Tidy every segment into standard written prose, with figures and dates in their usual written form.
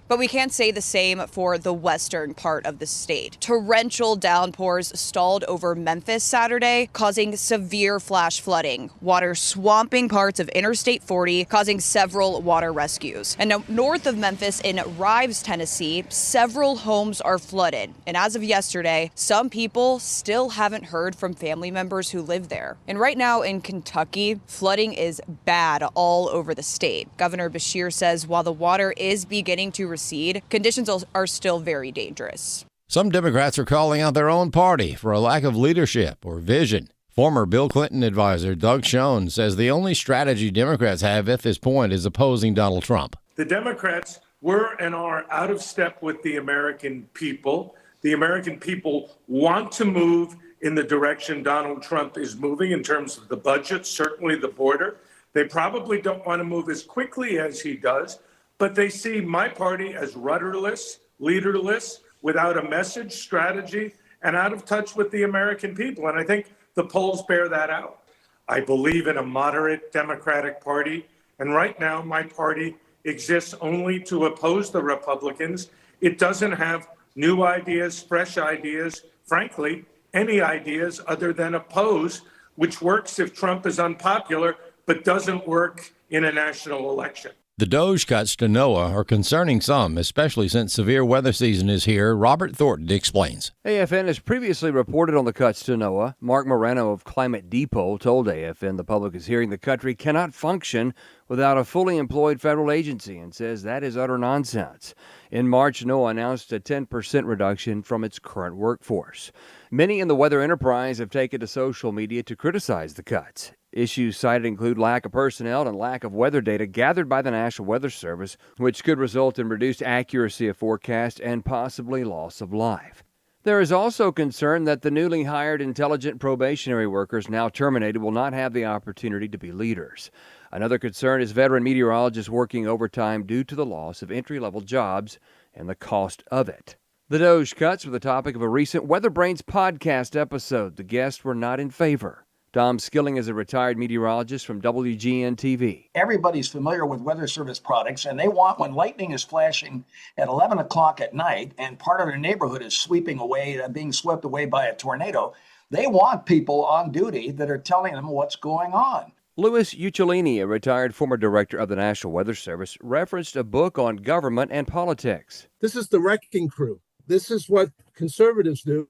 But we can't say the same for the western part of the state. Torrential downpours stalled over Memphis Saturday, causing severe flash flooding, water swamping parts of Interstate 40, causing several water rescues. And now north of Memphis in Rives, Tennessee, several homes are flooded. And as of yesterday, some people still haven't heard from family members who live there. And right now in Kentucky, flooding is bad all over the state. Governor Beshear says while the water is beginning to recede, conditions are still very dangerous. Some Democrats are calling out their own party for a lack of leadership or vision. Former Bill Clinton advisor Doug Schoen says the only strategy Democrats have at this point is opposing Donald Trump. The Democrats were and are out of step with the American people. The American people want to move in the direction Donald Trump is moving in terms of the budget, certainly the border. They probably don't want to move as quickly as he does, but they see my party as rudderless, leaderless, without a message, strategy, and out of touch with the American people. And I think the polls bear that out. I believe in a moderate Democratic Party, and right now my party exists only to oppose the Republicans. It doesn't have new ideas, fresh ideas, frankly, any ideas other than oppose, which works if Trump is unpopular, but doesn't work in a national election. The DOGE cuts to NOAA are concerning some, especially since severe weather season is here. Robert Thornton explains. AFN has previously reported on the cuts to NOAA. Mark Moreno of Climate Depot told AFN the public is hearing the country cannot function without a fully employed federal agency and says that is utter nonsense. In March, NOAA announced a 10% reduction from its current workforce. Many in the weather enterprise have taken to social media to criticize the cuts. Issues cited include lack of personnel and lack of weather data gathered by the National Weather Service, which could result in reduced accuracy of forecast and possibly loss of life. There is also concern that the newly hired intelligent probationary workers now terminated will not have the opportunity to be leaders. Another concern is veteran meteorologists working overtime due to the loss of entry-level jobs and the cost of it. The DOGE cuts were the topic of a recent Weather Brains podcast episode. The guests were not in favor. Tom Skilling is a retired meteorologist from WGN-TV. Everybody's familiar with Weather Service products, and they want, when lightning is flashing at 11 o'clock at night and part of their neighborhood is being swept away by a tornado, they want people on duty that are telling them what's going on. Louis Uccellini, a retired former director of the National Weather Service, referenced a book on government and politics. This is the wrecking crew. This is what conservatives do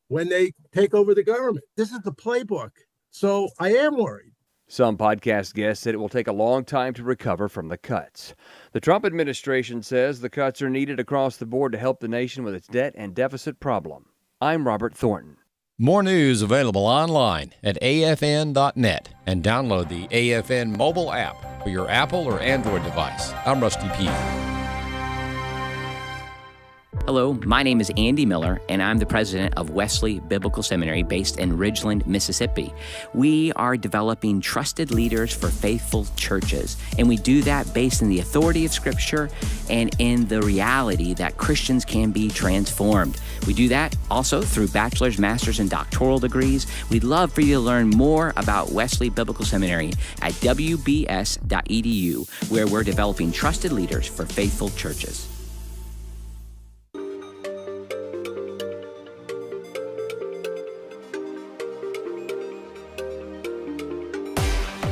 when they take over the government. This is the playbook. So I am worried. Some podcast guests said it will take a long time to recover from the cuts. The Trump administration says the cuts are needed across the board to help the nation with its debt and deficit problem. I'm Robert Thornton. More news available online at afn.net and download the AFN mobile app for your Apple or Android device. I'm Rusty P. Hello, my name is Andy Miller, and I'm the president of Wesley Biblical Seminary based in Ridgeland, Mississippi. We are developing trusted leaders for faithful churches, and we do that based in the authority of Scripture and in the reality that Christians can be transformed. We do that also through bachelor's, master's, and doctoral degrees. We'd love for you to learn more about Wesley Biblical Seminary at wbs.edu, where we're developing trusted leaders for faithful churches.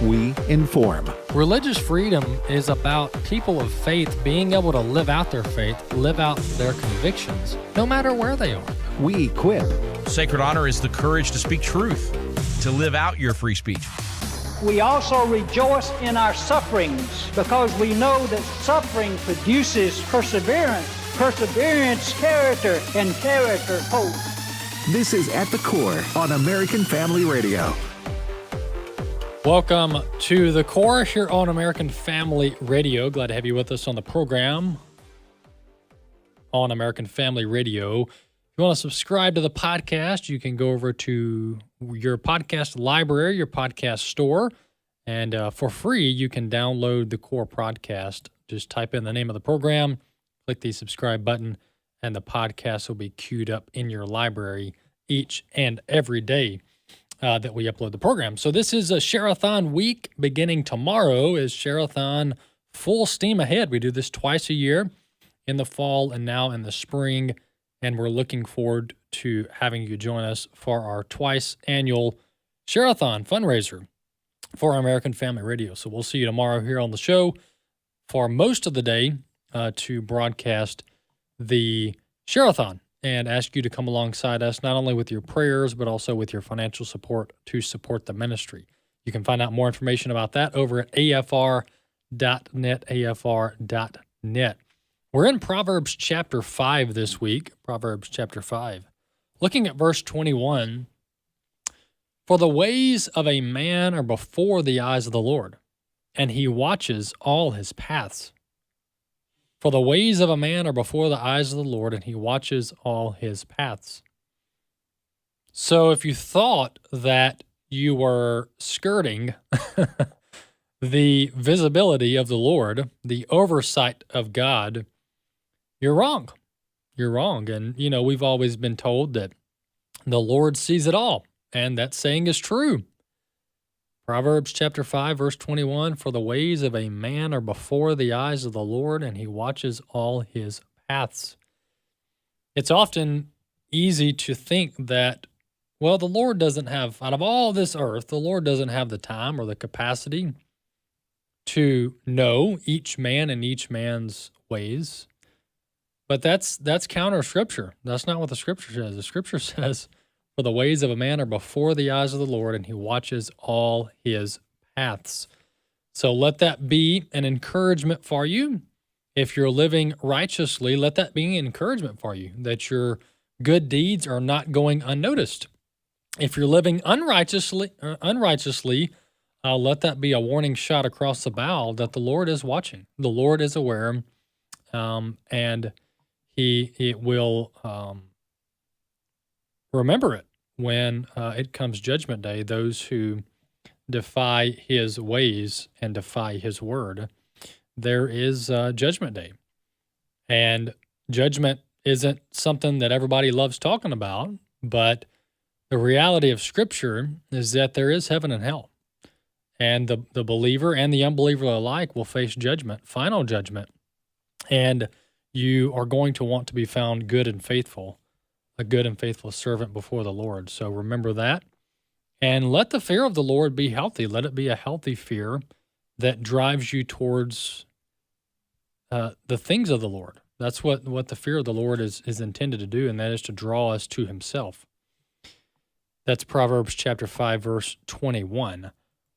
We inform. Religious freedom is about people of faith being able to live out their faith, live out their convictions, no matter where they are. We equip. Sacred honor is the courage to speak truth, to live out your free speech. We also rejoice in our sufferings because we know that suffering produces perseverance, perseverance, character, and character, hope. This is At the Core on American Family Radio. Welcome to The Core here on American Family Radio. Glad to have you with us on the program on American Family Radio. If you want to subscribe to the podcast, you can go over to your podcast library, your podcast store, and for free, you can download the Core podcast. Just type in the name of the program, click the subscribe button, and the podcast will be queued up in your library each and every day that we upload the program. So this is a Share-a-thon week. Beginning tomorrow is Share-a-thon full steam ahead. We do this twice a year. in the fall and now in the spring. And we're looking forward to having you join us for our twice annual Share-a-thon fundraiser for American Family Radio. So we'll see you tomorrow here on the show for most of the day to broadcast the Share-a-thon and ask you to come alongside us, not only with your prayers, but also with your financial support to support the ministry. You can find out more information about that over at afr.net, afr.net. We're in Proverbs chapter 5 this week, Proverbs chapter 5. Looking at verse 21, for the ways of a man are before the eyes of the Lord, and he watches all his paths. For the ways of a man are before the eyes of the Lord, and he watches all his paths. So if you thought that you were skirting the visibility of the Lord, the oversight of God, you're wrong. You're wrong. And, we've always been told that the Lord sees it all. And that saying is true. Proverbs chapter 5, verse 21, for the ways of a man are before the eyes of the Lord, and he watches all his paths. It's often easy to think that, well, the Lord doesn't have, out of all this earth, the Lord doesn't have the time or the capacity to know each man and each man's ways. But that's counter Scripture. That's not what the Scripture says. The Scripture says, for the ways of a man are before the eyes of the Lord, and he watches all his paths. So let that be an encouragement for you. If you're living righteously, let that be an encouragement for you, that your good deeds are not going unnoticed. If you're living unrighteously, let that be a warning shot across the bow that the Lord is watching. The Lord is aware, and He will remember it when it comes Judgment Day. Those who defy His ways and defy His word, there is Judgment Day. And judgment isn't something that everybody loves talking about, but the reality of Scripture is that there is heaven and hell. And the believer and the unbeliever alike will face judgment, final judgment. And you are going to want to be found good and faithful, a good and faithful servant before the Lord. So remember that. And let the fear of the Lord be healthy. Let it be a healthy fear that drives you towards the things of the Lord. That's what the fear of the Lord is intended to do, and that is to draw us to Himself. That's Proverbs chapter 5, verse 21.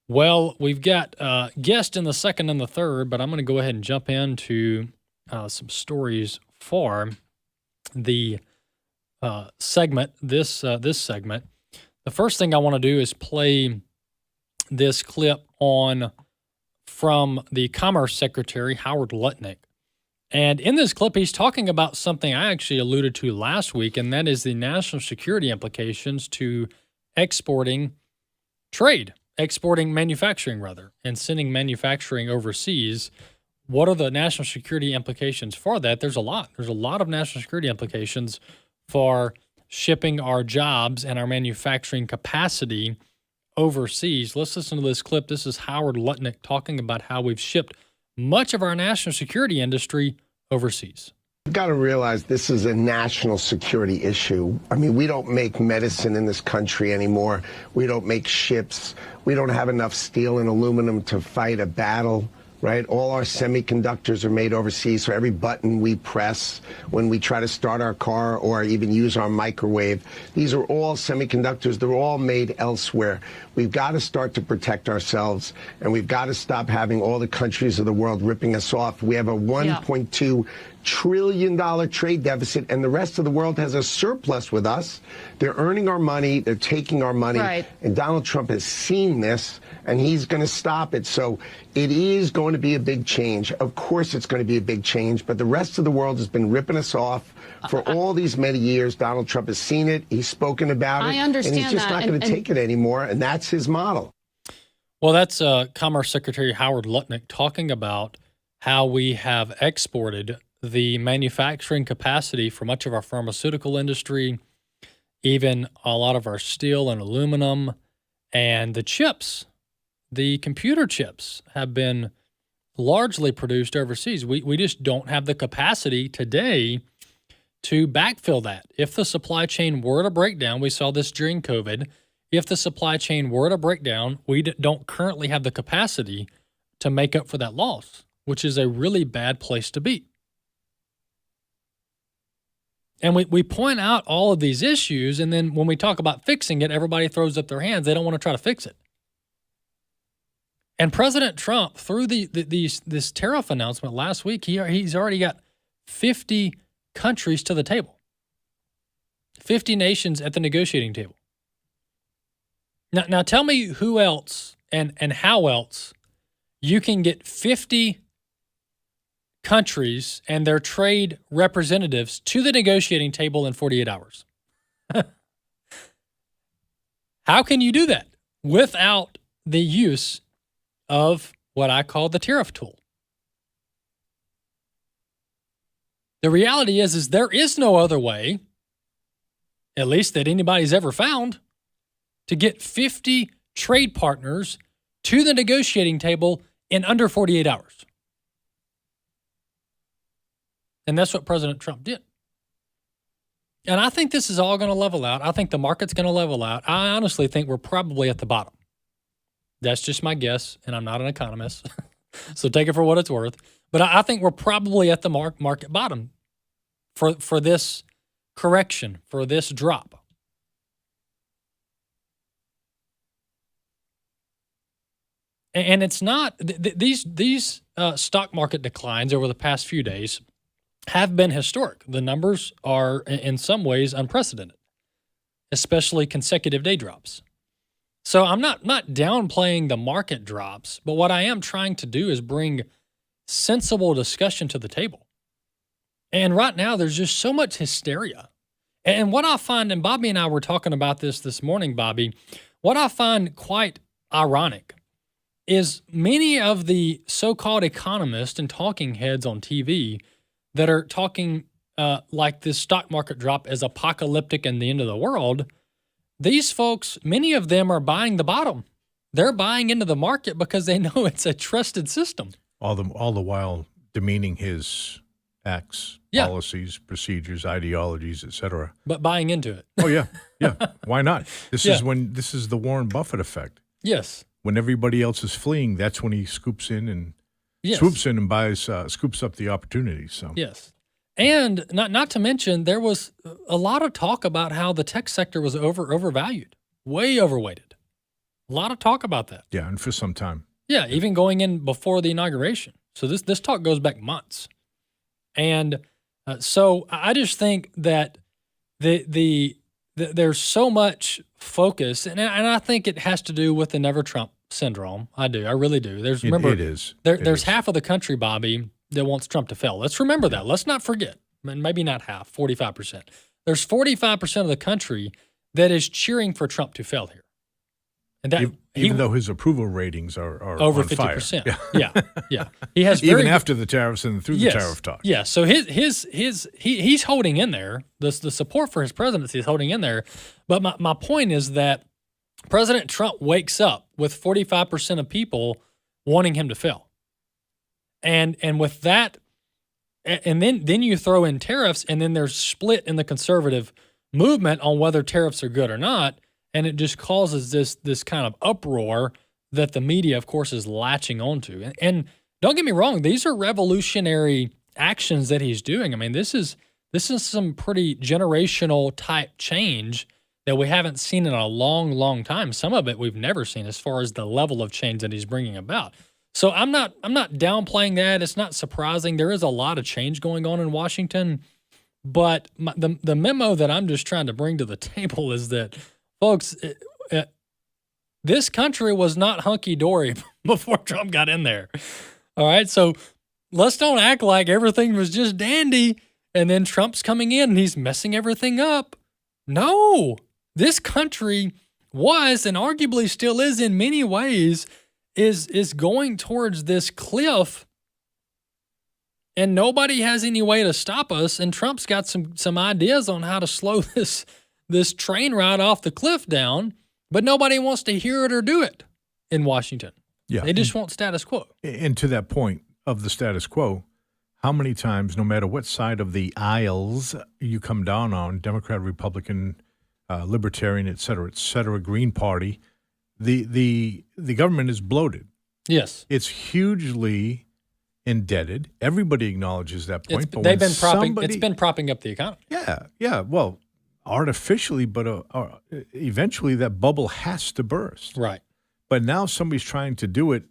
Well, we've got guests in the second and the third, but I'm going to go ahead and jump into some stories for the segment. This segment. The first thing I want to do is play this clip from the Commerce Secretary, Howard Lutnick. And in this clip, he's talking about something I actually alluded to last week, and that is the national security implications to exporting manufacturing, and sending manufacturing overseas. What are the national security implications for that? There's a lot. There's a lot of national security implications for shipping our jobs and our manufacturing capacity overseas. Let's listen to this clip. This is Howard Lutnick talking about how we've shipped much of our national security industry overseas. You've got to realize this is a national security issue. I mean, we don't make medicine in this country anymore. We don't make ships. We don't have enough steel and aluminum to fight a battle, right? All our semiconductors are made overseas, so every button we press when we try to start our car or even use our microwave, these are all semiconductors. They're all made elsewhere. We've got to start to protect ourselves, and we've got to stop having all the countries of the world ripping us off. We have a $1.2 trillion trade deficit, and the rest of the world has a surplus with us. They're earning our money. They're taking our money. Right. And Donald Trump has seen this, and he's going to stop it. So it is going to be a big change. Of course it's going to be a big change, but the rest of the world has been ripping us off for all these many years. Donald Trump has seen it. He's spoken about it. I understand and he's just not going to take it anymore, and that's his model. Well, that's Commerce Secretary Howard Lutnick talking about how we have exported the manufacturing capacity for much of our pharmaceutical industry, even a lot of our steel and aluminum, and the chips. The computer chips have been largely produced overseas. We just don't have the capacity today to backfill that. If the supply chain were to break down, we saw this during COVID, if the supply chain were to break down, we don't currently have the capacity to make up for that loss, which is a really bad place to be. And we point out all of these issues, and then when we talk about fixing it, everybody throws up their hands. They don't want to try to fix it. And President Trump, through this tariff announcement last week, he's already got 50 countries to the table, 50 nations at the negotiating table. Now tell me who else and how else you can get 50 countries and their trade representatives to the negotiating table in 48 hours. How can you do that without the use of what I call the tariff tool? The reality is there is no other way, at least that anybody's ever found, to get 50 trade partners to the negotiating table in under 48 hours. And that's what President Trump did. And I think this is all going to level out. I think the market's going to level out. I honestly think we're probably at the bottom. That's just my guess, and I'm not an economist, so take it for what it's worth. But I think we're probably at the market bottom for this correction, for this drop. And it's not these stock market declines over the past few days have been historic. The numbers are in some ways unprecedented, especially consecutive day drops. So I'm not downplaying the market drops, but what I am trying to do is bring sensible discussion to the table. And right now there's just so much hysteria. And what I find, and Bobby and I were talking about this morning, Bobby, what I find quite ironic is many of the so-called economists and talking heads on TV that are talking like this stock market drop is apocalyptic and the end of the world, these folks, many of them are buying the bottom. They're buying into the market because they know it's a trusted system. All the while demeaning his acts, policies, procedures, ideologies, etc. But buying into it. Oh yeah. Why not? This is the Warren Buffett effect. Yes. When everybody else is fleeing, that's when he scoops in and swoops in and buys, scoops up the opportunities. So yes, and not to mention there was a lot of talk about how the tech sector was overvalued, way overweighted. A lot of talk about that. Yeah, and for some time. Yeah, even going in before the inauguration. So this talk goes back months, and so I just think that there's so much focus, and I think it has to do with the Never Trump syndrome. I really do. There's half of the country, Bobby, that wants Trump to fail. Let's remember that. Let's not forget. Maybe not half, 45%. There's 45% of the country that is cheering for Trump to fail here. And that even though his approval ratings are over on 50%. Fire. Yeah. He has even after the tariffs and through the tariff talk. Yeah. So he's holding in there. The support for his presidency is holding in there. But my point is that President Trump wakes up with 45% of people wanting him to fail. And with that, and then you throw in tariffs, and then there's split in the conservative movement on whether tariffs are good or not, and it just causes this kind of uproar that the media, of course, is latching onto. And don't get me wrong, these are revolutionary actions that he's doing. I mean, this is some pretty generational type change that we haven't seen in a long, long time. Some of it we've never seen as far as the level of change that he's bringing about. So I'm not downplaying that. It's not surprising. There is a lot of change going on in Washington, but the memo that I'm just trying to bring to the table is that, folks, this country was not hunky-dory before Trump got in there. All right, so let's don't act like everything was just dandy and then Trump's coming in and he's messing everything up. No. This country was, and arguably still is in many ways, is going towards this cliff, and nobody has any way to stop us, and Trump's got some ideas on how to slow this train ride off the cliff down, but nobody wants to hear it or do it in Washington. Yeah. They just want status quo. And to that point of the status quo, how many times, no matter what side of the aisles you come down on, Democrat, Republican, Libertarian, et cetera, Green Party, the government is bloated. Yes. It's hugely indebted. Everybody acknowledges that point. It's been propping up the economy. Yeah. Well, artificially, but eventually that bubble has to burst. Right. But now somebody's trying to do it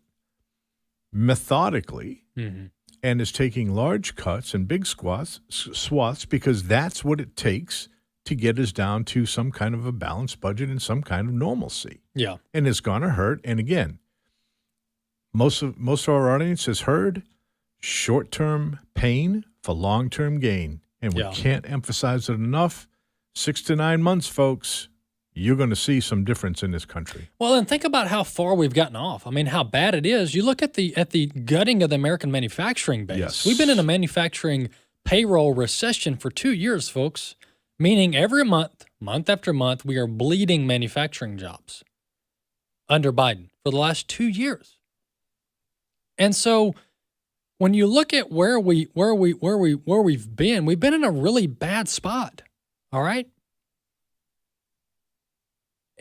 methodically and is taking large cuts and big swaths because that's what it takes to get us down to some kind of a balanced budget and some kind of normalcy. Yeah. And it's going to hurt. And again, most of our audience has heard short-term pain for long-term gain. And we can't emphasize it enough. 6 to 9 months, folks, you're going to see some difference in this country. Well, and think about how far we've gotten off. I mean, how bad it is. You look at the gutting of the American manufacturing base. Yes. We've been in a manufacturing payroll recession for 2 years, folks, meaning every month after month, we are bleeding manufacturing jobs under Biden for the last 2 years. And so when you look at where we've been in a really bad spot. All right.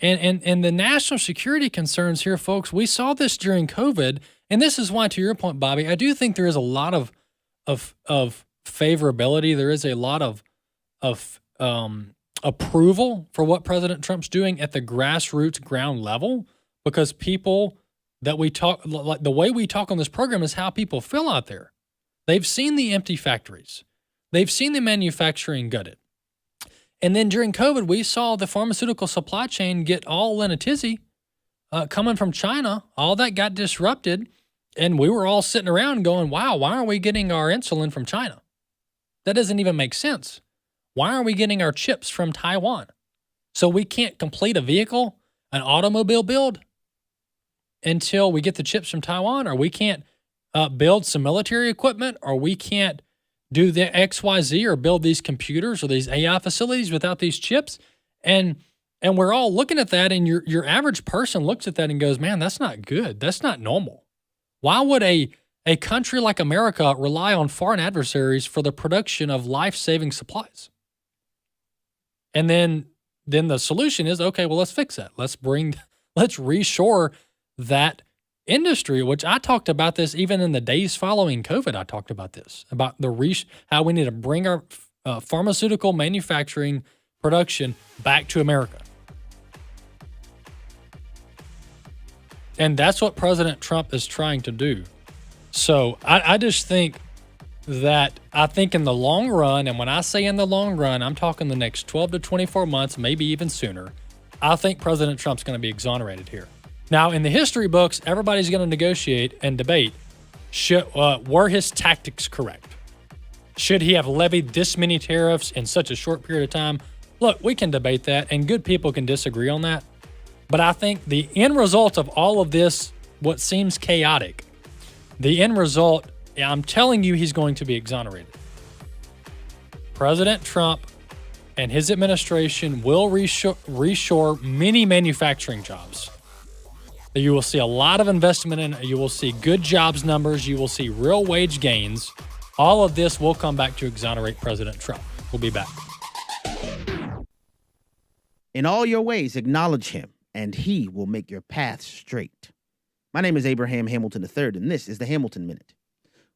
And the national security concerns here, folks, we saw this during COVID. And this is why, to your point, Bobby, I do think there is a lot of favorability. There is a lot of approval for what President Trump's doing at the grassroots ground level, because people that we talk, like the way we talk on this program is how people feel out there. They've seen the empty factories. They've seen the manufacturing gutted. And then during COVID, we saw the pharmaceutical supply chain get all in a tizzy coming from China. All that got disrupted. And we were all sitting around going, wow, why aren't we getting our insulin from China? That doesn't even make sense. Why aren't we getting our chips from Taiwan? So we can't complete a vehicle, an automobile build, until we get the chips from Taiwan, or we can't build some military equipment, or we can't do the XYZ or build these computers or these AI facilities without these chips. And we're all looking at that, and your average person looks at that and goes, man, that's not good. That's not normal. Why would a country like America rely on foreign adversaries for the production of life-saving supplies? And then the solution is, okay, well, let's fix that. Let's reshore that industry, which I talked about this even in the days following COVID. I talked about this, about how we need to bring our pharmaceutical manufacturing production back to America. And that's what President Trump is trying to do. So I just think that in the long run, and when I say in the long run, I'm talking the next 12 to 24 months, maybe even sooner, I think President Trump's going to be exonerated here. Now, in the history books, everybody's going to negotiate and debate, were his tactics correct? Should he have levied this many tariffs in such a short period of time? Look, we can debate that, and good people can disagree on that. But I think the end result of all of this, what seems chaotic, the end result, I'm telling you, he's going to be exonerated. President Trump and his administration will reshore many manufacturing jobs. You will see a lot of investment in it. You will see good jobs numbers. You will see real wage gains. All of this will come back to exonerate President Trump. We'll be back. In all your ways, acknowledge him, and he will make your path straight. My name is Abraham Hamilton III, and this is the Hamilton Minute.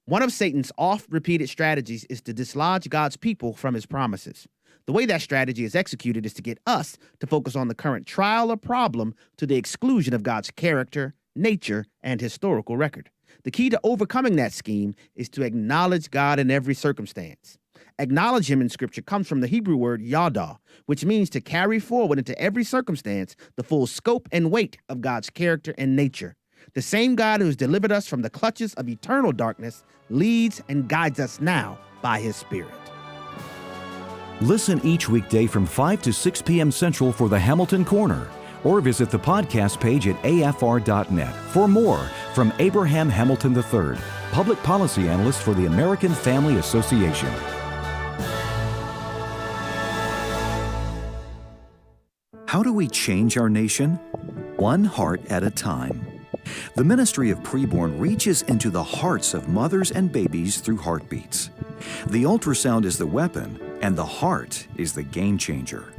One of Satan's oft-repeated strategies is to dislodge God's people from his promises. The way that strategy is executed is to get us to focus on the current trial or problem to the exclusion of God's character, nature, and historical record. The key to overcoming that scheme is to acknowledge God in every circumstance. Acknowledge him in Scripture comes from the Hebrew word yada, which means to carry forward into every circumstance the full scope and weight of God's character and nature. The same God who has delivered us from the clutches of eternal darkness leads and guides us now by his Spirit. Listen each weekday from 5 to 6 p.m. Central for the Hamilton Corner, or visit the podcast page at afr.net for more from Abraham Hamilton III, Public Policy Analyst for the American Family Association. How do we change our nation? One heart at a time. The ministry of preborn reaches into the hearts of mothers and babies through heartbeats. The ultrasound is the weapon, and the heart is the game changer.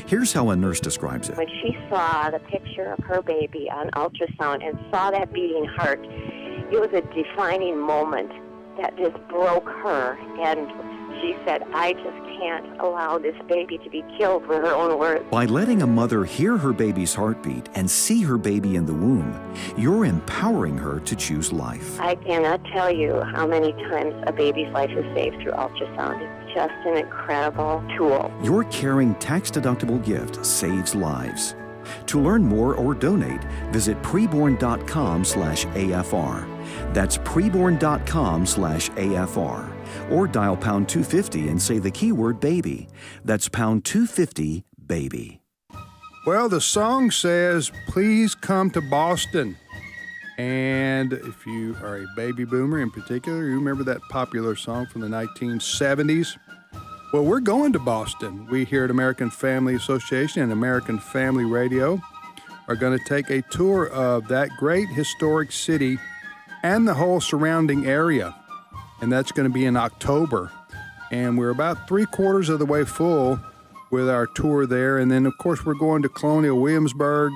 Here's how a nurse describes it. When she saw the picture of her baby on ultrasound and saw that beating heart, it was a defining moment that just broke her. And she said, I just can't allow this baby to be killed, with her own words. By letting a mother hear her baby's heartbeat and see her baby in the womb, you're empowering her to choose life. I cannot tell you how many times a baby's life is saved through ultrasound. It's just an incredible tool. Your caring tax-deductible gift saves lives. To learn more or donate, visit preborn.com/AFR. That's preborn.com/AFR. Or dial pound 250 and say the keyword baby. That's pound 250 baby. Well, the song says, please come to Boston. And if you are a baby boomer in particular, you remember that popular song from the 1970s? Well, we're going to Boston. We here at American Family Association and American Family Radio are going to take a tour of that great historic city and the whole surrounding area. And that's going to be in October. And we're about 3/4 of the way full with our tour there. And then, of course, we're going to Colonial Williamsburg,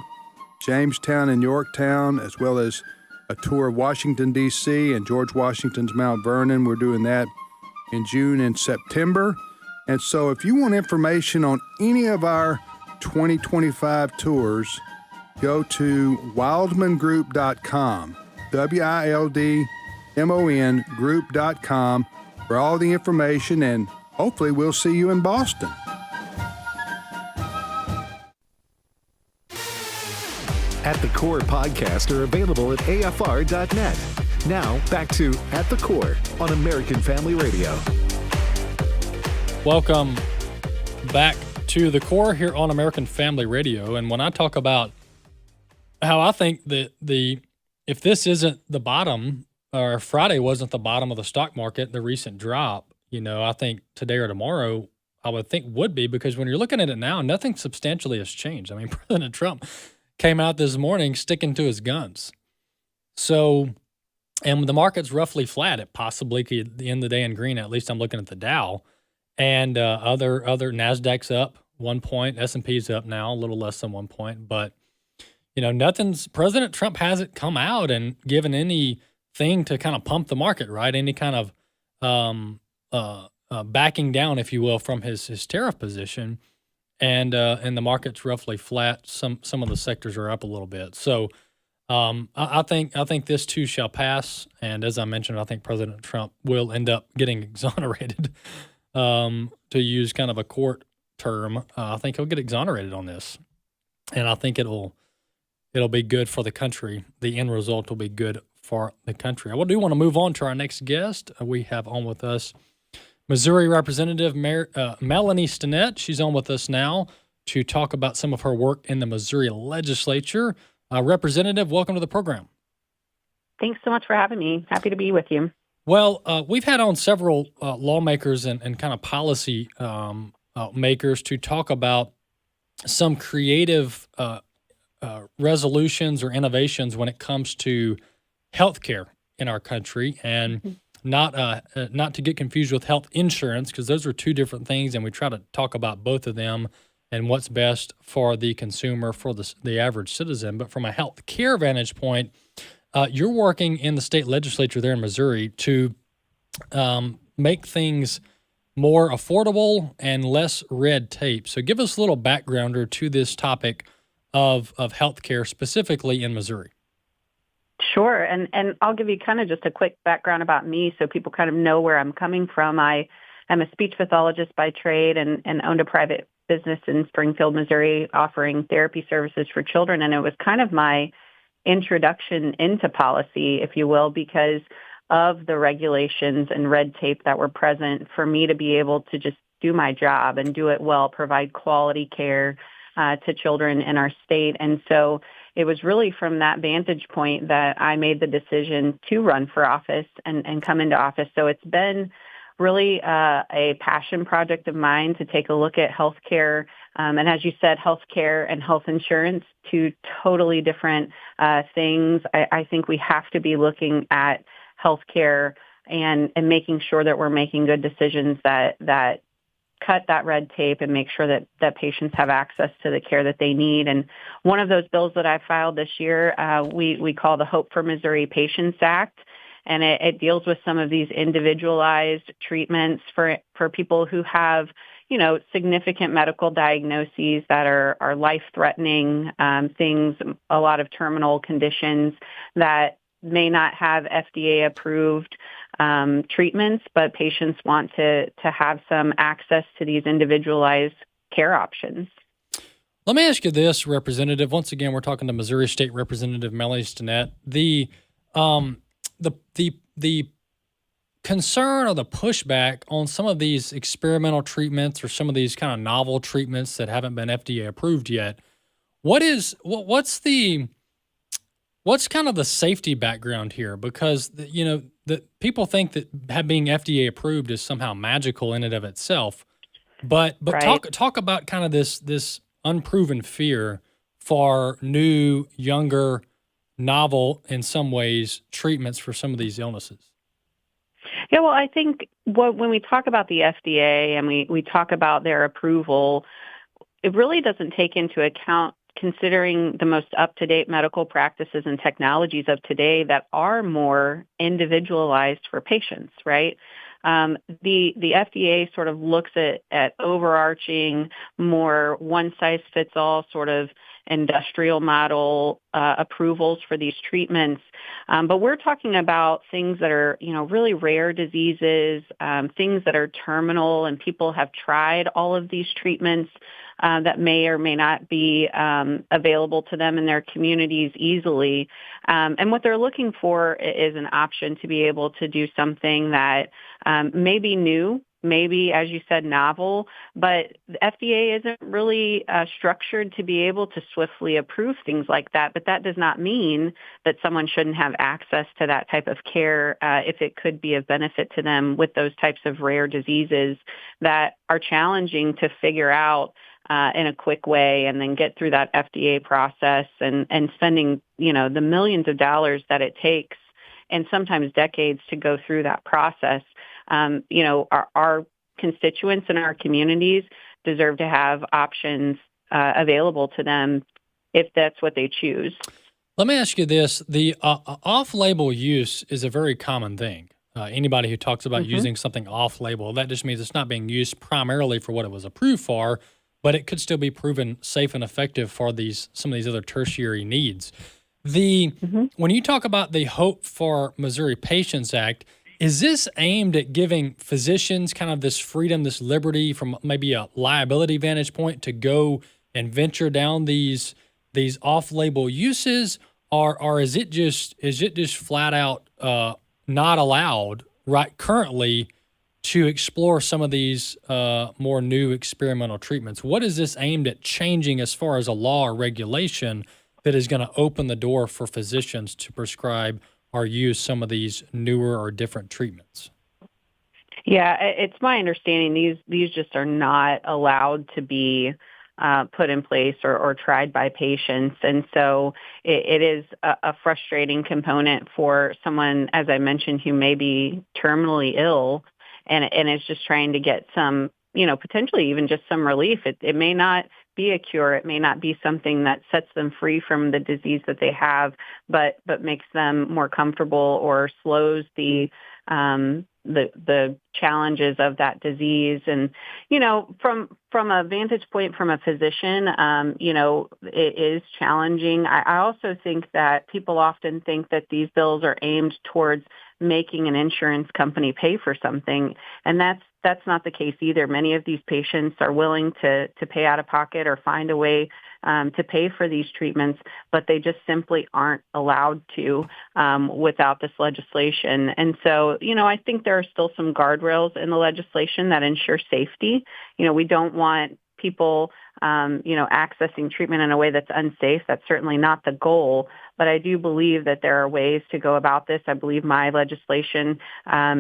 Jamestown, and Yorktown, as well as a tour of Washington, D.C. and George Washington's Mount Vernon. We're doing that in June and September. And so if you want information on any of our 2025 tours, go to wildmongroup.com, WILDMON group.com for all the information, and hopefully we'll see you in Boston. At the Core podcasts are available at AFR.net. Now, back to At the Core on American Family Radio. Welcome back to the Core here on American Family Radio. And when I talk about how I think that if this isn't the bottom, or Friday wasn't the bottom of the stock market, the recent drop, I think today or tomorrow, I would think would be, because when you're looking at it now, nothing substantially has changed. I mean, President Trump came out this morning sticking to his guns. So, and the market's roughly flat. It possibly could end the day in green. At least I'm looking at the Dow. And other NASDAQ's up 1 point. S&P's up now, a little less than 1 point. But, President Trump hasn't come out and given anything to kind of pump the market, right? Any kind of backing down, if you will, from his tariff position. And the market's roughly flat. Some of the sectors are up a little bit. So I think this too shall pass. And as I mentioned, I think President Trump will end up getting exonerated. To use kind of a court term, I think he'll get exonerated on this, and I think it'll be good for the country. The end result will be good for the country. I do want to move on to our next guest. We have on with us Missouri Representative Melanie Stinnett. She's on with us now to talk about some of her work in the Missouri legislature. Representative, welcome to the program. Thanks so much for having me. Happy to be with you. Well, we've had on several lawmakers and kind of policy makers to talk about some creative resolutions or innovations when it comes to healthcare in our country, and not to get confused with health insurance, because those are two different things, and we try to talk about both of them and what's best for the consumer, for the average citizen. But from a health care vantage point, you're working in the state legislature there in Missouri to make things more affordable and less red tape. So give us a little backgrounder to this topic of healthcare, specifically in Missouri. Sure. And I'll give you kind of just a quick background about me so people kind of know where I'm coming from. I am a speech pathologist by trade and owned a private business in Springfield, Missouri, offering therapy services for children. And it was kind of my introduction into policy, if you will, because of the regulations and red tape that were present for me to be able to just do my job and do it well, provide quality care to children in our state. And so it was really from that vantage point that I made the decision to run for office and come into office. So it's been really a passion project of mine to take a look at healthcare. And as you said, healthcare and health insurance, two totally different things. I think we have to be looking at healthcare and making sure that we're making good decisions that cut that red tape and make sure that patients have access to the care that they need. And one of those bills that I filed this year, we call the Hope for Missouri Patients Act. And it deals with some of these individualized treatments for people who have, significant medical diagnoses that are life-threatening things, a lot of terminal conditions that may not have FDA-approved treatments, but patients want to have some access to these individualized care options. Let me ask you this, Representative. Once again, we're talking to Missouri State Representative Melanie Stinnett. The concern or the pushback on some of these experimental treatments or some of these kind of novel treatments that haven't been FDA approved yet, what's kind of the safety background here? Because the people think that being FDA approved is somehow magical in and of itself, but right. talk about kind of this unproven fear for new, younger, novel, in some ways, treatments for some of these illnesses. Yeah, well, I think when we talk about the FDA and we talk about their approval, it really doesn't take into account considering the most up-to-date medical practices and technologies of today that are more individualized for patients, right? The FDA sort of looks at overarching, more one-size-fits-all sort of industrial model approvals for these treatments. But we're talking about things that are, really rare diseases, things that are terminal, and people have tried all of these treatments that may or may not be available to them in their communities easily. And what they're looking for is an option to be able to do something that may be new, maybe, as you said, novel, but the FDA isn't really structured to be able to swiftly approve things like that. But that does not mean that someone shouldn't have access to that type of care if it could be of benefit to them with those types of rare diseases that are challenging to figure out in a quick way and then get through that FDA process and spending, the millions of dollars that it takes and sometimes decades to go through that process. Our constituents in our communities deserve to have options available to them if that's what they choose. Let me ask you this. The off-label use is a very common thing. Anybody who talks about using something off-label, that just means it's not being used primarily for what it was approved for, but it could still be proven safe and effective for some of these other tertiary needs. When you talk about the Hope for Missouri Patients Act, is this aimed at giving physicians kind of this freedom, this liberty from maybe a liability vantage point to go and venture down these off-label uses, or is it just flat out not allowed right currently to explore some of these more new experimental treatments? What is this aimed at changing as far as a law or regulation that is going to open the door for physicians to prescribe or use some of these newer or different treatments? Yeah, it's my understanding these just are not allowed to be put in place or tried by patients. And so it is a frustrating component for someone, as I mentioned, who may be terminally ill and is just trying to get some, potentially even just some relief. It may not be a cure. It may not be something that sets them free from the disease that they have, but makes them more comfortable or slows the challenges of that disease. And, from a vantage point from a physician, it is challenging. I also think that people often think that these bills are aimed towards making an insurance company pay for something. And that's not the case either. Many of these patients are willing to pay out of pocket or find a way to pay for these treatments, but they just simply aren't allowed to without this legislation. And so, I think there are still some guardrails in the legislation that ensure safety. We don't want people, accessing treatment in a way that's unsafe. That's certainly not the goal. But I do believe that there are ways to go about this. I believe my legislation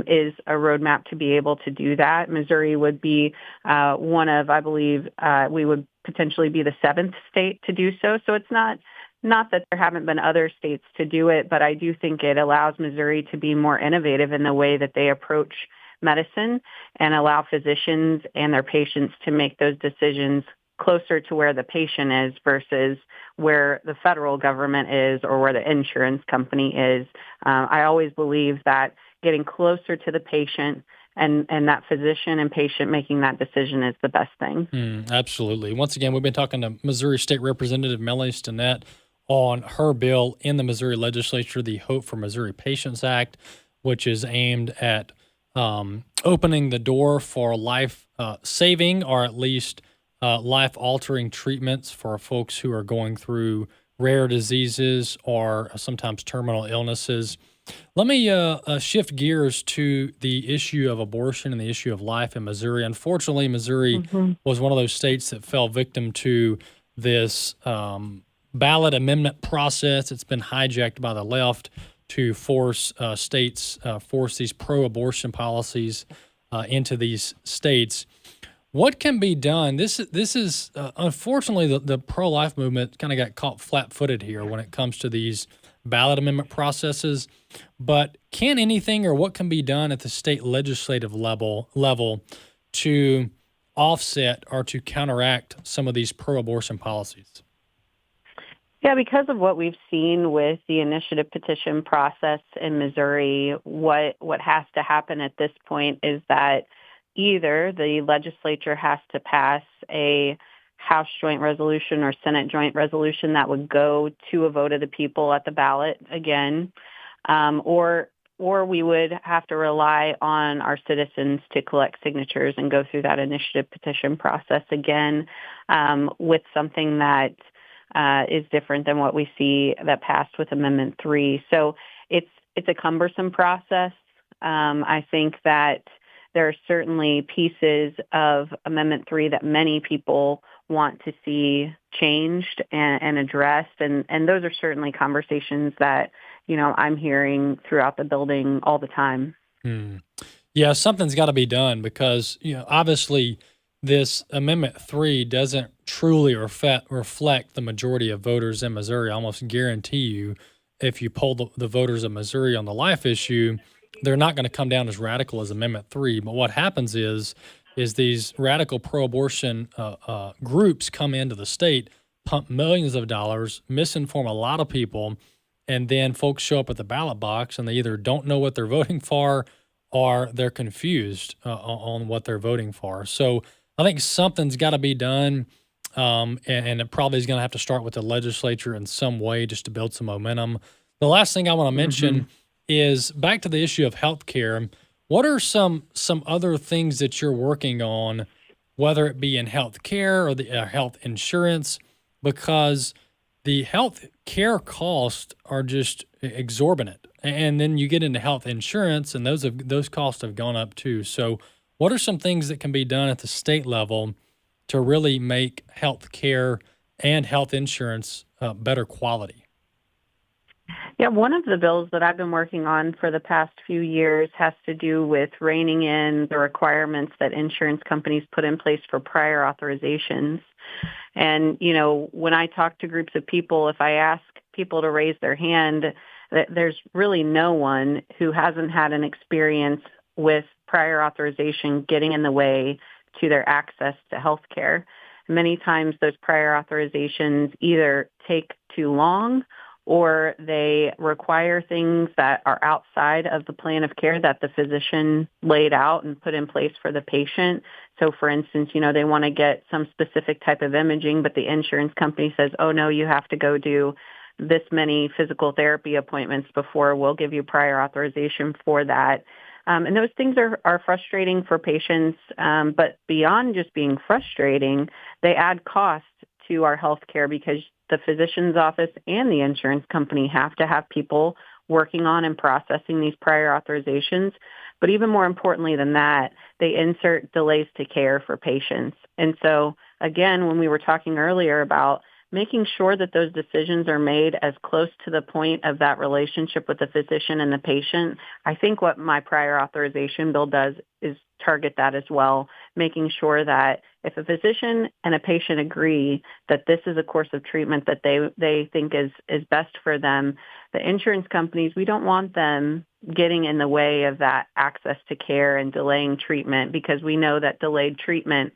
is a roadmap to be able to do that. Missouri would be one of, I believe, we would potentially be the 7th state to do so. So it's not that there haven't been other states to do it, but I do think it allows Missouri to be more innovative in the way that they approach medicine and allow physicians and their patients to make those decisions closer to where the patient is versus where the federal government is or where the insurance company is. I always believe that getting closer to the patient and that physician and patient making that decision is the best thing. Absolutely. Once again, we've been talking to Missouri State Representative Melanie Stinnett on her bill in the Missouri legislature, the Hope for Missouri Patients Act, which is aimed at opening the door for life-saving or at least life-altering treatments for folks who are going through rare diseases or sometimes terminal illnesses. Let me shift gears to the issue of abortion and the issue of life in Missouri. Unfortunately, Missouri was one of those states that fell victim to this ballot amendment process. It's been hijacked by the left to force force these pro-abortion policies into these states. What can be done? This is unfortunately the pro-life movement kind of got caught flat-footed here when it comes to these ballot amendment processes. But can anything or what can be done at the state legislative level to offset or to counteract some of these pro-abortion policies? Yeah, because of what we've seen with the initiative petition process in Missouri, what has to happen at this point is that either the legislature has to pass a House joint resolution or Senate joint resolution that would go to a vote of the people at the ballot again, or we would have to rely on our citizens to collect signatures and go through that initiative petition process again with something that is different than what we see that passed with Amendment 3. So it's a cumbersome process. I think that there are certainly pieces of Amendment 3 that many people want to see changed and addressed, and those are certainly conversations that I'm hearing throughout the building all the time. Yeah, something's got to be done because obviously this Amendment 3 doesn't truly reflect the majority of voters in Missouri. I almost guarantee you, if you poll the voters of Missouri on the life issue, they're not going to come down as radical as Amendment 3. But what happens is these radical pro-abortion groups come into the state, pump millions of dollars, misinform a lot of people, and then folks show up at the ballot box and they either don't know what they're voting for or they're confused on what they're voting for. So I think something's got to be done, and it probably is going to have to start with the legislature in some way just to build some momentum. The last thing I want to mention is back to the issue of health care. What are some other things that you're working on, whether it be in health care or the health insurance, because the health care costs are just exorbitant. And then you get into health insurance, and those costs have gone up too. So what are some things that can be done at the state level to really make health care and health insurance better quality? Yeah, one of the bills that I've been working on for the past few years has to do with reining in the requirements that insurance companies put in place for prior authorizations. And, when I talk to groups of people, if I ask people to raise their hand, there's really no one who hasn't had an experience with prior authorization getting in the way to their access to health care. Many times those prior authorizations either take too long or they require things that are outside of the plan of care that the physician laid out and put in place for the patient. So, for instance, they want to get some specific type of imaging, but the insurance company says, oh, no, you have to go do this many physical therapy appointments before we'll give you prior authorization for that. And those things are frustrating for patients, but beyond just being frustrating, they add cost to our health care because the physician's office and the insurance company have to have people working on and processing these prior authorizations. But even more importantly than that, they insert delays to care for patients. And so again, when we were talking earlier about making sure that those decisions are made as close to the point of that relationship with the physician and the patient, I think what my prior authorization bill does is target that as well, making sure that if a physician and a patient agree that this is a course of treatment that they think is best for them, the insurance companies, we don't want them getting in the way of that access to care and delaying treatment, because we know that delayed treatment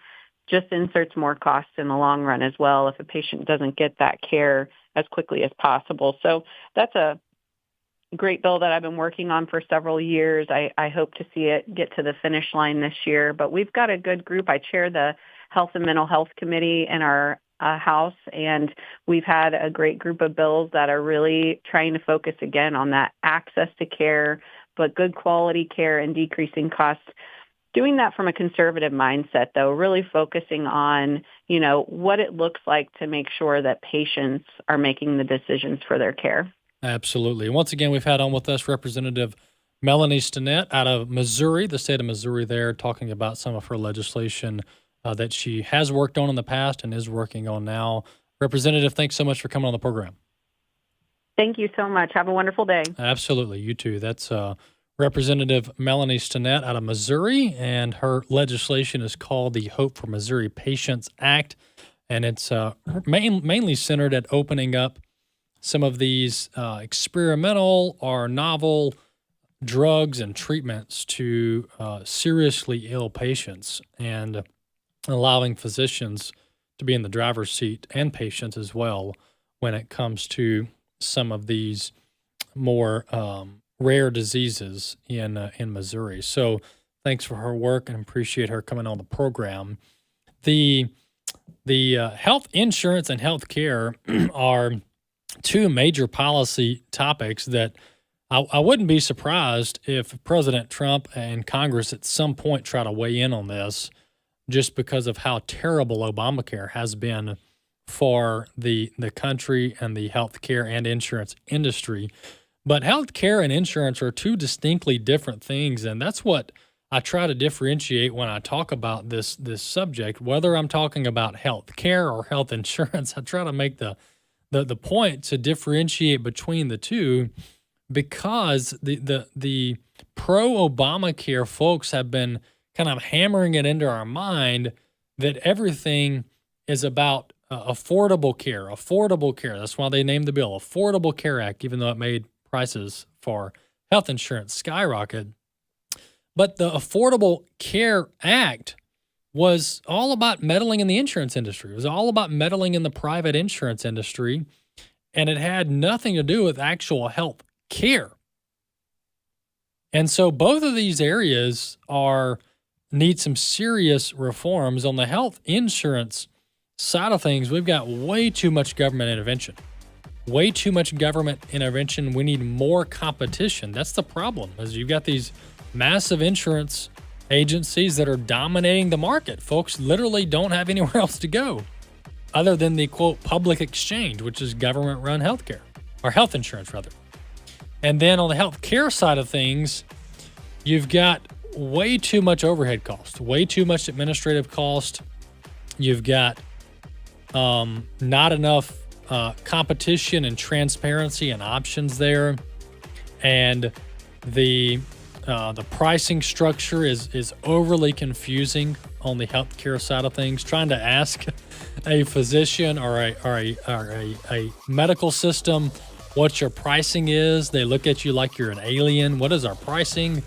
just inserts more costs in the long run as well if a patient doesn't get that care as quickly as possible. So that's a great bill that I've been working on for several years. I hope to see it get to the finish line this year. But we've got a good group. I chair the Health and Mental Health Committee in our House, and we've had a great group of bills that are really trying to focus again on that access to care, but good quality care and decreasing costs. Doing that from a conservative mindset, though, really focusing on, what it looks like to make sure that patients are making the decisions for their care. Absolutely. Once again, we've had on with us Representative Melanie Stinnett out of Missouri, the state of Missouri there, talking about some of her legislation that she has worked on in the past and is working on now. Representative, thanks so much for coming on the program. Thank you so much. Have a wonderful day. Absolutely. You too. That's Representative Melanie Stinnett out of Missouri, and her legislation is called the Hope for Missouri Patients Act, and it's mainly centered at opening up some of these experimental or novel drugs and treatments to seriously ill patients, and allowing physicians to be in the driver's seat, and patients as well, when it comes to some of these more rare diseases in Missouri. So thanks for her work, and appreciate her coming on the program. The health insurance and health care are two major policy topics that I wouldn't be surprised if President Trump and Congress at some point try to weigh in on this, just because of how terrible Obamacare has been for the country and the healthcare and insurance industry. But healthcare and insurance are two distinctly different things, and that's what I try to differentiate when I talk about this subject. Whether I'm talking about healthcare or health insurance, I try to make the point to differentiate between the two, because the pro-Obamacare folks have been kind of hammering it into our mind that everything is about affordable care. That's why they named the bill Affordable Care Act, even though it made prices for health insurance skyrocket. But the Affordable Care Act was all about meddling in the insurance industry. It was all about meddling in the private insurance industry, and it had nothing to do with actual health care. And so both of these areas need some serious reforms. On the health insurance side of things, we've got way too much government intervention. Way too much government intervention. We need more competition. That's the problem, is you've got these massive insurance agencies that are dominating the market. Folks literally don't have anywhere else to go other than the, quote, public exchange, which is government-run healthcare, or health insurance, rather. And then on the healthcare side of things, you've got way too much overhead cost, way too much administrative cost. You've got not enough competition and transparency and options there. And the pricing structure is overly confusing on the healthcare side of things. Trying to ask a physician or a medical system what your pricing is, they look at you like you're an alien. What is our pricing?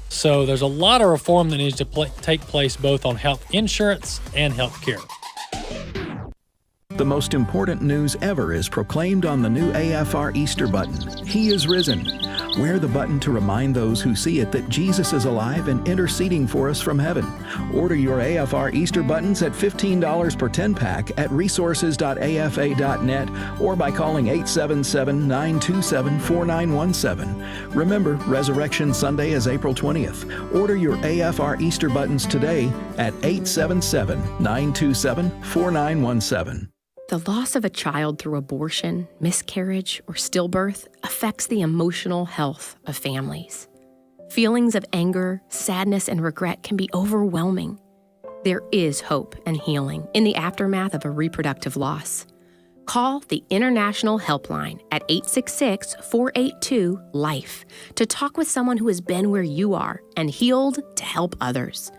So there's a lot of reform that needs to take place both on health insurance and health care. The most important news ever is proclaimed on the new AFR Easter button. He is risen. Wear the button to remind those who see it that Jesus is alive and interceding for us from heaven. Order your AFR Easter buttons at $15 per 10-pack at resources.afa.net or by calling 877-927-4917. Remember, Resurrection Sunday is April 20th. Order your AFR Easter buttons today at 877-927-4917. The loss of a child through abortion, miscarriage, or stillbirth affects the emotional health of families. Feelings of anger, sadness, and regret can be overwhelming. There is hope and healing in the aftermath of a reproductive loss. Call the International Helpline at 866-482-LIFE to talk with someone who has been where you are and healed to help others.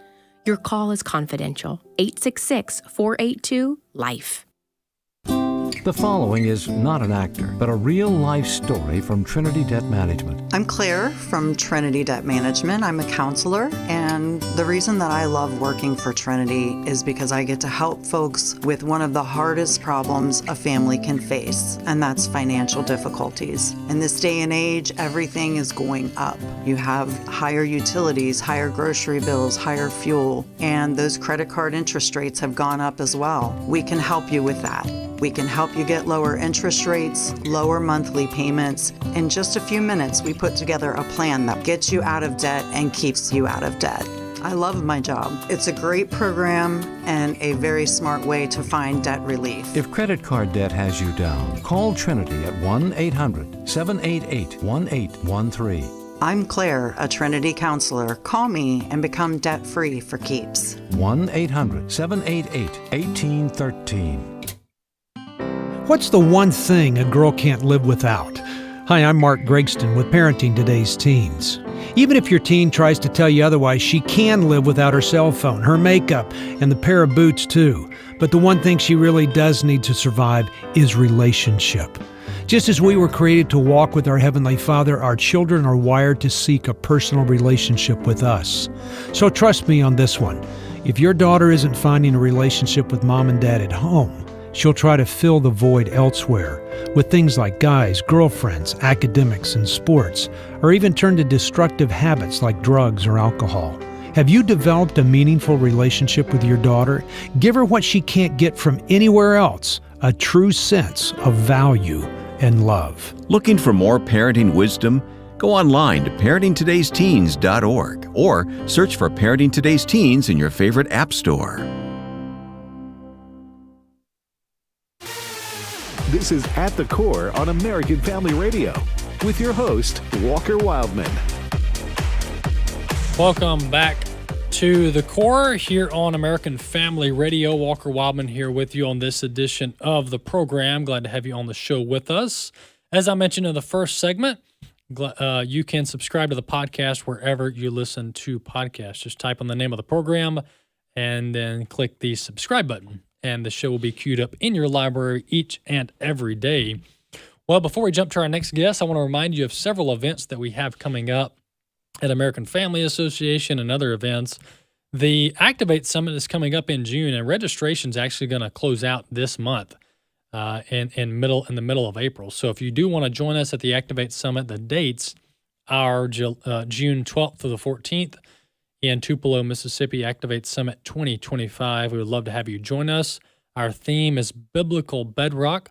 Your call is confidential. 866-482-LIFE. The following is not an actor, but a real-life story from Trinity Debt Management. I'm Claire from Trinity Debt Management. I'm a counselor, and the reason that I love working for Trinity is because I get to help folks with one of the hardest problems a family can face, and that's financial difficulties. In this day and age, everything is going up. You have higher utilities, higher grocery bills, higher fuel, and those credit card interest rates have gone up as well. We can help you with that. We can help you get lower interest rates, lower monthly payments. In just a few minutes, we put together a plan that gets you out of debt and keeps you out of debt. I love my job. It's a great program and a very smart way to find debt relief. If credit card debt has you down, call Trinity at 1-800-788-1813. I'm Claire, a Trinity counselor. Call me and become debt-free for keeps. 1-800-788-1813. What's the one thing a girl can't live without? Hi, I'm Mark Gregston with Parenting Today's Teens. Even if your teen tries to tell you otherwise, she can live without her cell phone, her makeup, and the pair of boots too. But the one thing she really does need to survive is relationship. Just as we were created to walk with our Heavenly Father, our children are wired to seek a personal relationship with us. So trust me on this one. If your daughter isn't finding a relationship with mom and dad at home, she'll try to fill the void elsewhere with things like guys, girlfriends, academics, and sports, or even turn to destructive habits like drugs or alcohol. Have you developed a meaningful relationship with your daughter? Give her what she can't get from anywhere else, a true sense of value and love. Looking for more parenting wisdom? Go online to parentingtodaysteens.org or search for Parenting Today's Teens in your favorite app store. This is At the Core on American Family Radio with your host, Walker Wildmon. Welcome back to The Core here on American Family Radio. Walker Wildmon here with you on this edition of the program. Glad to have you on the show with us. As I mentioned in the first segment, you can subscribe to the podcast wherever you listen to podcasts. Just type in the name of the program and then click the subscribe button, and the show will be queued up in your library each and every day. Well, before we jump to our next guest, I want to remind you of several events that we have coming up at American Family Association and other events. The Activate Summit is coming up in June, and registration is actually going to close out this month in the middle of April. So if you do want to join us at the Activate Summit, the dates are June 12th through the 14th. In Tupelo, Mississippi, Activate Summit 2025. We would love to have you join us. Our theme is Biblical Bedrock,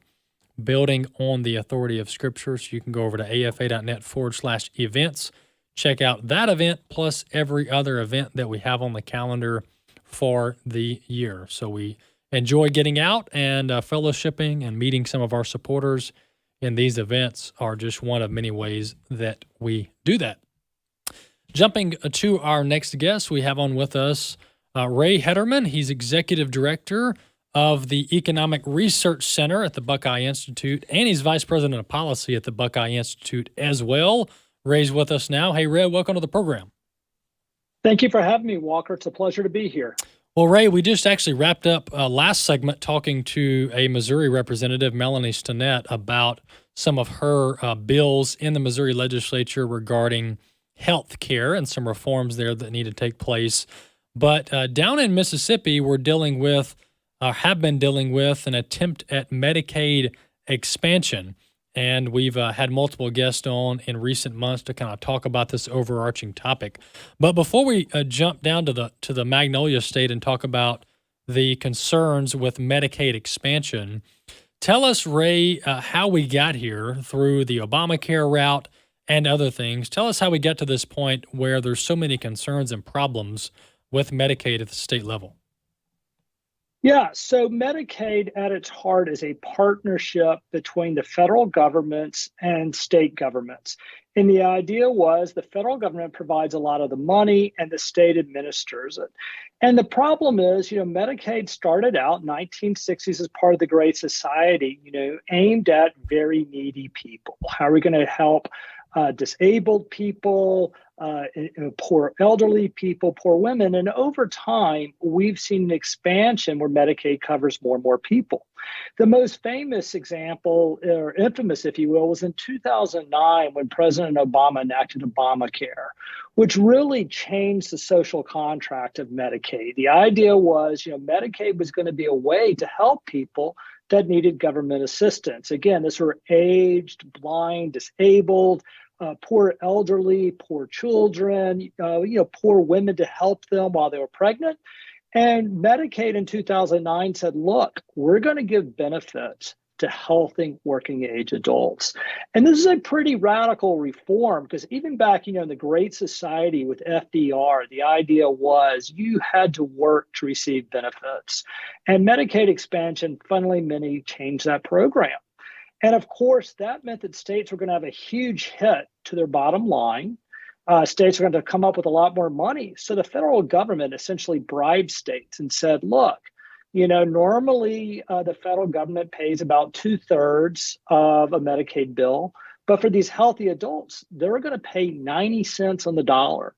building on the authority of Scripture. So you can go over to afa.net/events. Check out that event plus every other event that we have on the calendar for the year. So we enjoy getting out and fellowshipping and meeting some of our supporters. And these events are just one of many ways that we do that. Jumping to our next guest, we have on with us Rea Hederman. He's Executive Director of the Economic Research Center at the Buckeye Institute, and he's Vice President of Policy at the Buckeye Institute as well. Rea's with us now. Hey, Rea, welcome to the program. Thank you for having me, Walker. It's a pleasure to be here. Well, Rea, we just actually wrapped up last segment talking to a Missouri representative, Melanie Stinnett, about some of her bills in the Missouri legislature regarding health care and some reforms there that need to take place. But down in Mississippi, we're dealing with, have been dealing with, an attempt at Medicaid expansion. And we've had multiple guests on in recent months to kind of talk about this overarching topic. But before we jump down to the Magnolia State and talk about the concerns with Medicaid expansion, tell us, Rea, how we got here through the Obamacare route and other things. Tell us how we got to this point where there's so many concerns and problems with Medicaid at the state level. Yeah, so Medicaid at its heart is a partnership between the federal governments and state governments. And the idea was the federal government provides a lot of the money and the state administers it. And the problem is, Medicaid started out in 1960s as part of the Great Society, aimed at very needy people. How are we going to help disabled people, poor elderly people, poor women? And over time, we've seen an expansion where Medicaid covers more and more people. The most famous example, or infamous, if you will, was in 2009 when President Obama enacted Obamacare, which really changed the social contract of Medicaid. The idea was, Medicaid was going to be a way to help people that needed government assistance. Again, this were aged, blind, disabled, poor elderly, poor children, poor women to help them while they were pregnant. And Medicaid in 2009 said, look, we're going to give benefits to healthy working age adults. And this is a pretty radical reform because even back, in the Great Society with FDR, the idea was you had to work to receive benefits. And Medicaid expansion fundamentally changed that program. And of course, that meant that states were going to have a huge hit to their bottom line. States are going to come up with a lot more money. So the federal government essentially bribed states and said, look, normally the federal government pays about 2/3 of a Medicaid bill. But for these healthy adults, they're going to pay 90 cents on the dollar.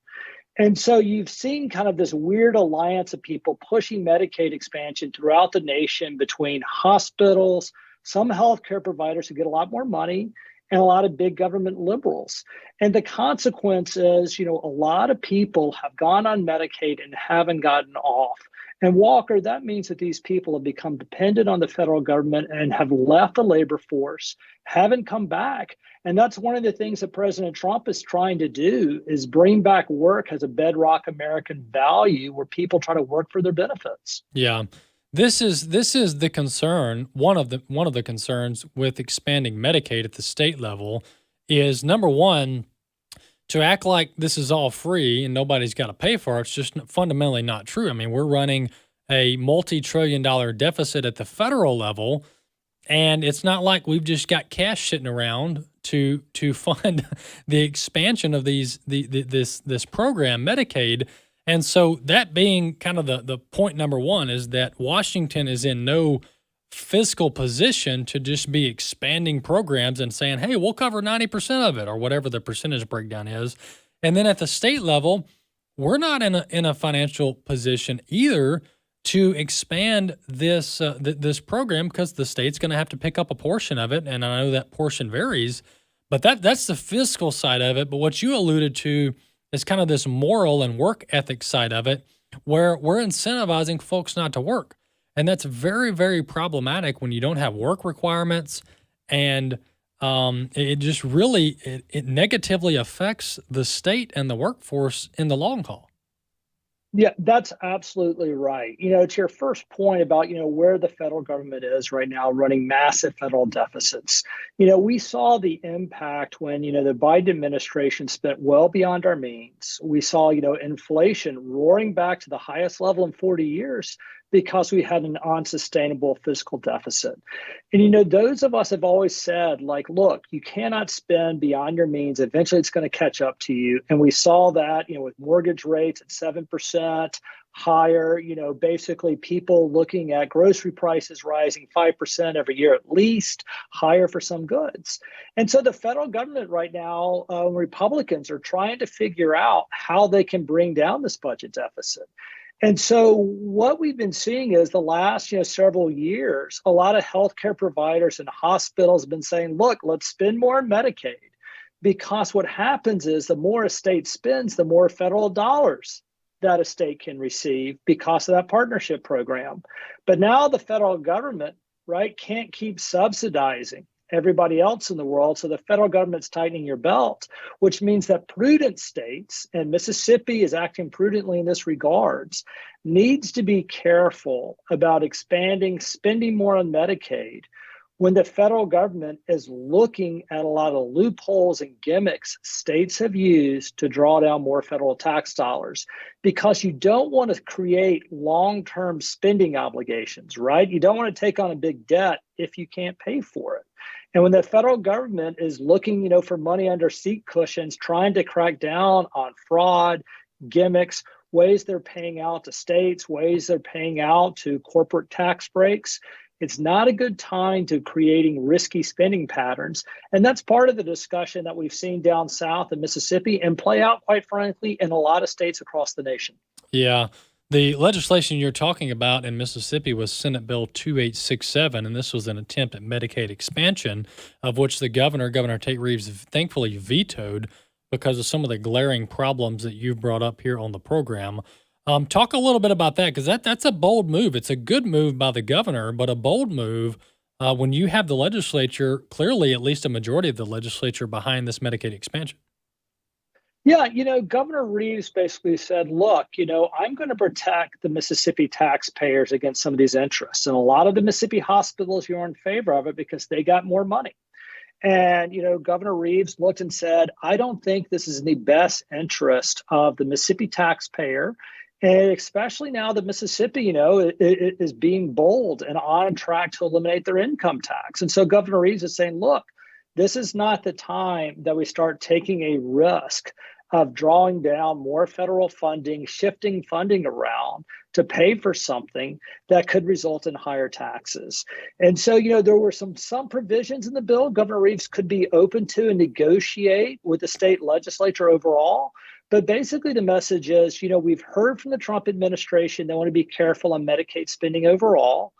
And so you've seen kind of this weird alliance of people pushing Medicaid expansion throughout the nation between hospitals, some healthcare providers who get a lot more money, and a lot of big government liberals. And the consequence is, a lot of people have gone on Medicaid and haven't gotten off. And Walker, that means that these people have become dependent on the federal government and have left the labor force, haven't come back. And that's one of the things that President Trump is trying to do is bring back work as a bedrock American value where people try to work for their benefits. Yeah. This is the concern. One of the concerns with expanding Medicaid at the state level is, number one, to act like this is all free and nobody's got to pay for it. It's just fundamentally not true. I mean, we're running a multi-trillion-dollar deficit at the federal level, and it's not like we've just got cash sitting around to fund the expansion of this program, Medicaid. And so that being kind of the point number one is that Washington is in no fiscal position to just be expanding programs and saying, hey, we'll cover 90% of it or whatever the percentage breakdown is. And then at the state level, we're not in a financial position either to expand this program because the state's going to have to pick up a portion of it. And I know that portion varies, but that's the fiscal side of it. But what you alluded to is kind of this moral and work ethic side of it, where we're incentivizing folks not to work. And that's very, very problematic when you don't have work requirements. And it just really, it negatively affects the state and the workforce in the long haul. Yeah, that's absolutely right. To your first point about, where the federal government is right now running massive federal deficits. We saw the impact when, the Biden administration spent well beyond our means. We saw, inflation roaring back to the highest level in 40 years because we had an unsustainable fiscal deficit. And, those of us have always said, like, look, you cannot spend beyond your means. Eventually, it's going to catch up to you. And we saw that, with mortgage rates at 7% higher, basically people looking at grocery prices rising 5% every year at least, higher for some goods. And so the federal government right now, Republicans are trying to figure out how they can bring down this budget deficit. And so what we've been seeing is the last several years, a lot of healthcare providers and hospitals have been saying, look, let's spend more on Medicaid, because what happens is the more a state spends, the more federal dollars that a state can receive because of that partnership program. But now the federal government, right, can't keep subsidizing everybody else in the world. So the federal government's tightening your belt, which means that prudent states, and Mississippi is acting prudently in this regards, needs to be careful about spending more on Medicaid when the federal government is looking at a lot of loopholes and gimmicks states have used to draw down more federal tax dollars, because you don't want to create long-term spending obligations, right? You don't want to take on a big debt if you can't pay for it. And when the federal government is looking, for money under seat cushions, trying to crack down on fraud, gimmicks, ways they're paying out to states, ways they're paying out to corporate tax breaks. It's not a good time to creating risky spending patterns. And that's part of the discussion that we've seen down south in Mississippi and play out, quite frankly, in a lot of states across the nation. Yeah. The legislation you're talking about in Mississippi was Senate Bill 2867, and this was an attempt at Medicaid expansion, of which the Governor Tate Reeves, thankfully vetoed because of some of the glaring problems that you've brought up here on the program. Talk a little bit about that, because that's a bold move. It's a good move by the governor, but a bold move when you have the legislature, clearly at least a majority of the legislature behind this Medicaid expansion. Yeah, Governor Reeves basically said, look, I'm going to protect the Mississippi taxpayers against some of these interests. And a lot of the Mississippi hospitals, you're in favor of it because they got more money. And, Governor Reeves looked and said, I don't think this is in the best interest of the Mississippi taxpayer. And especially now that Mississippi, is being bold and on track to eliminate their income tax. And so Governor Reeves is saying, look, this is not the time that we start taking a risk of drawing down more federal funding, shifting funding around to pay for something that could result in higher taxes. And so, there were some provisions in the bill Governor Reeves could be open to and negotiate with the state legislature overall. But basically the message is, we've heard from the Trump administration, they want to be careful on Medicaid spending overall.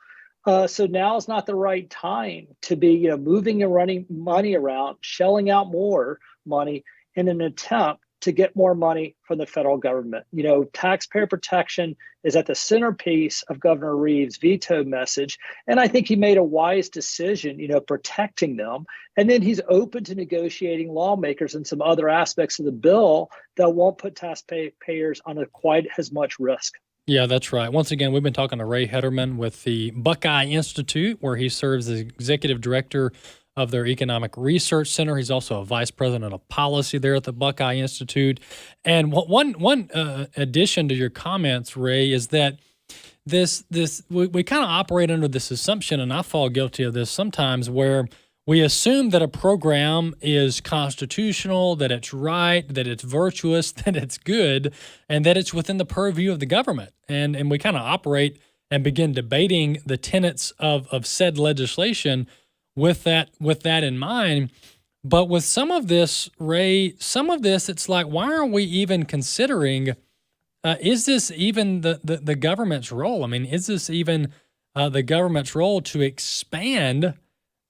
So now is not the right time to be, moving and running money around, shelling out more money in an attempt to get more money from the federal government. Taxpayer protection is at the centerpiece of Governor Reeves' veto message. And I think he made a wise decision, protecting them. And then he's open to negotiating lawmakers and some other aspects of the bill that won't put taxpayers on quite as much risk. Yeah, that's right. Once again, we've been talking to Rea Hederman with the Buckeye Institute, where he serves as executive director of their Economic Research Center. He's also a vice president of policy there at the Buckeye Institute. And one addition to your comments, Ray, is that we kind of operate under this assumption, and I fall guilty of this sometimes, where we assume that a program is constitutional, that it's right, that it's virtuous, that it's good, and that it's within the purview of the government. And we kind of operate and begin debating the tenets of said legislation with that in mind. But with some of this, Ray, it's like, why aren't we even considering, is this even the government's role? I mean, is this even the government's role to expand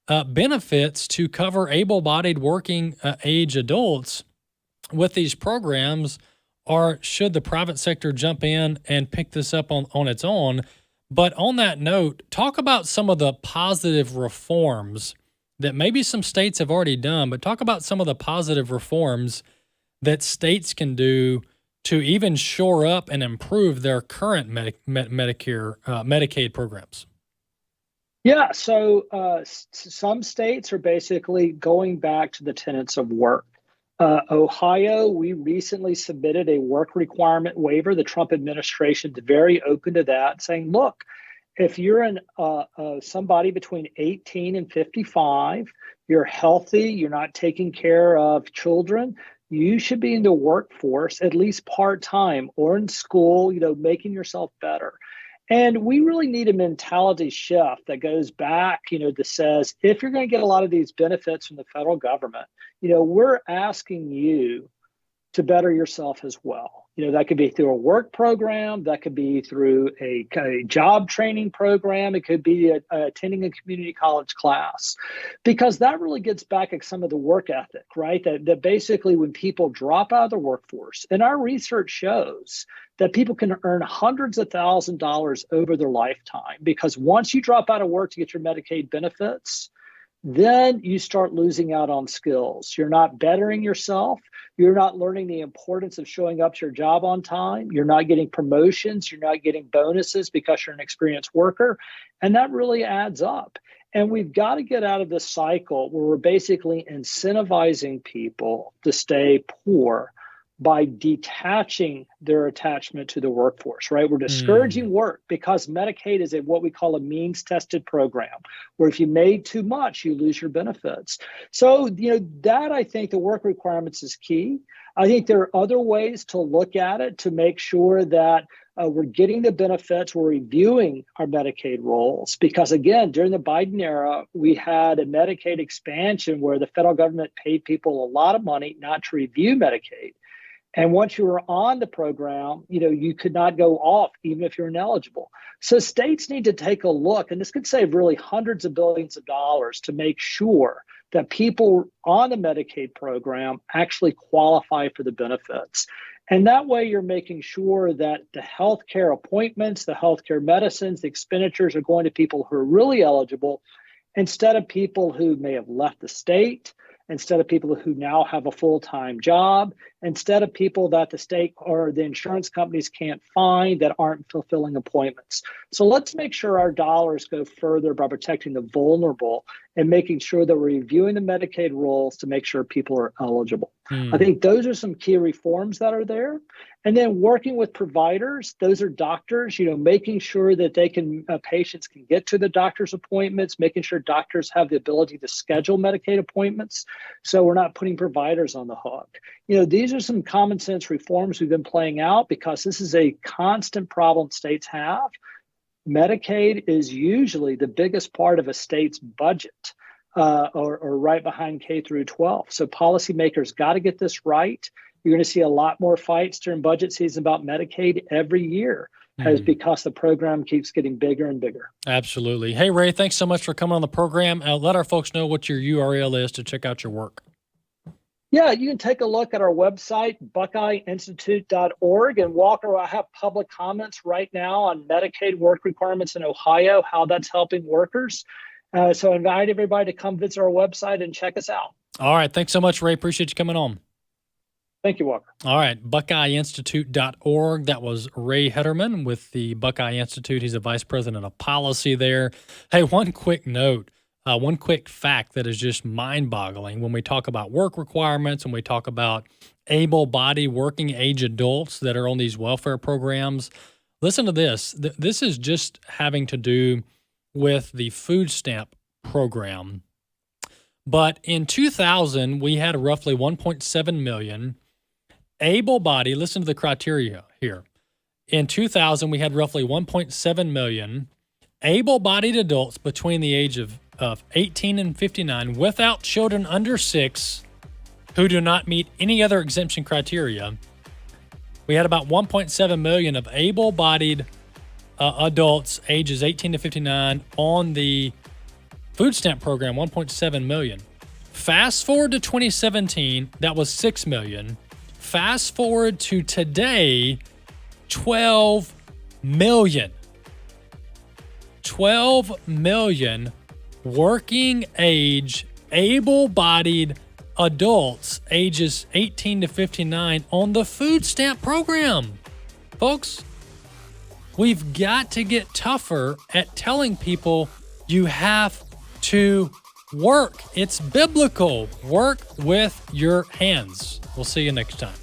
benefits to cover able-bodied working age adults with these programs, or should the private sector jump in and pick this up on its own? But on that note, talk about some of the positive reforms that maybe some states have already done, but talk about some of the positive reforms that states can do to even shore up and improve their current Medicaid programs. Yeah, so some states are basically going back to the tenets of work. Ohio, we recently submitted a work requirement waiver. The Trump administration is very open to that, saying, look, if you're somebody between 18 and 55, you're healthy, you're not taking care of children, you should be in the workforce at least part-time or in school, making yourself better. And we really need a mentality shift that goes back, that says, if you're going to get a lot of these benefits from the federal government, we're asking you to better yourself as well. That could be through a work program, that could be through a job training program, it could be attending a community college class, because that really gets back at some of the work ethic, right? That basically when people drop out of the workforce, and our research shows that people can earn hundreds of thousands of dollars over their lifetime, because once you drop out of work to get your Medicaid benefits, then you start losing out on skills. You're not bettering yourself. You're not learning the importance of showing up to your job on time. You're not getting promotions. You're not getting bonuses because you're an experienced worker. And that really adds up. And we've got to get out of this cycle where we're basically incentivizing people to stay poor by detaching their attachment to the workforce, right? We're discouraging work because Medicaid is what we call a means-tested program, where if you made too much, you lose your benefits. So, that I think the work requirements is key. I think there are other ways to look at it to make sure that we're getting the benefits, we're reviewing our Medicaid rolls. Because again, during the Biden era, we had a Medicaid expansion where the federal government paid people a lot of money not to review Medicaid. And once you were on the program, you could not go off even if you're ineligible. So states need to take a look, and this could save really hundreds of billions of dollars to make sure that people on the Medicaid program actually qualify for the benefits. And that way you're making sure that the healthcare appointments, the healthcare medicines, the expenditures are going to people who are really eligible instead of people who may have left the state, instead of people who now have a full-time job, instead of people that the state or the insurance companies can't find that aren't fulfilling appointments. So let's make sure our dollars go further by protecting the vulnerable and making sure that we're reviewing the Medicaid rules to make sure people are eligible. I think those are some key reforms that are there. And then working with providers, those are doctors, making sure that they can, patients can get to the doctor's appointments, making sure doctors have the ability to schedule Medicaid appointments. So we're not putting providers on the hook. These are some common sense reforms we've been playing out because this is a constant problem states have. Medicaid is usually the biggest part of a state's budget. Or right behind K through 12. So policymakers got to get this right. You're going to see a lot more fights during budget season about Medicaid every year because the program keeps getting bigger and bigger. Absolutely. Hey, Ray, thanks so much for coming on the program. Let our folks know what your URL is to check out your work. Yeah, you can take a look at our website, buckeyeinstitute.org, and Walker, I have public comments right now on Medicaid work requirements in Ohio, how that's helping workers. So I invite everybody to come visit our website and check us out. All right. Thanks so much, Ray. Appreciate you coming on. Thank you, Walker. All right. BuckeyeInstitute.org. That was Rea Hederman with the Buckeye Institute. He's a vice president of policy there. Hey, one quick note, one quick fact that is just mind-boggling when we talk about work requirements and we talk about able-bodied working age adults that are on these welfare programs. Listen to this. This is just having to do with the food stamp program. But in 2000, we had roughly 1.7 million able-bodied, listen to the criteria here. In 2000, we had roughly 1.7 million able-bodied adults between the age of 18 and 59 without children under 6 who do not meet any other exemption criteria. We had about 1.7 million of able-bodied adults ages 18 to 59 on the food stamp program, 1.7 million. Fast forward to 2017, that was 6 million. Fast forward to today, 12 million. 12 million working age, able-bodied adults ages 18 to 59 on the food stamp program. Folks, we've got to get tougher at telling people you have to work. It's biblical. Work with your hands. We'll see you next time.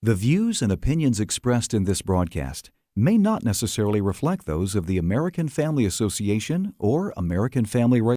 The views and opinions expressed in this broadcast may not necessarily reflect those of the American Family Association or American Family